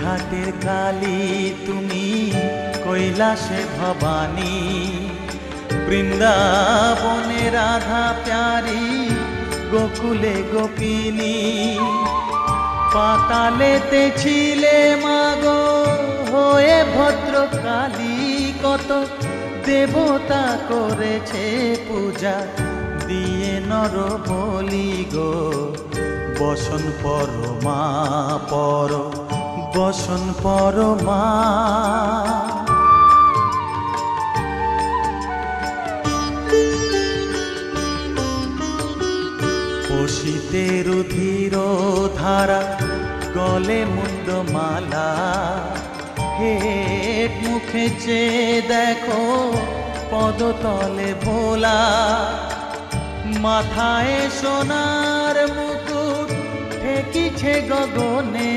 ঘাটের কালী তুমি, কৈলাসে ভবানী, বৃন্দাবনে রাধা প্যারি, গোকুলে গোপিনী। পাতালেতে ছিলে মাগো হয়ে ভদ্রকালী, কত দেবতা করেছে পূজা দিয়ে নর বলি গো। বসন পরমা পর, বসন পরমা। পশিতে রুধির ধারা, গলে মুন্ডমালা, হেট মুখে চেয়ে দেখো পদতলে ভোলা। মাথায় সোনার মুকুট ঠেকিছে গগনে,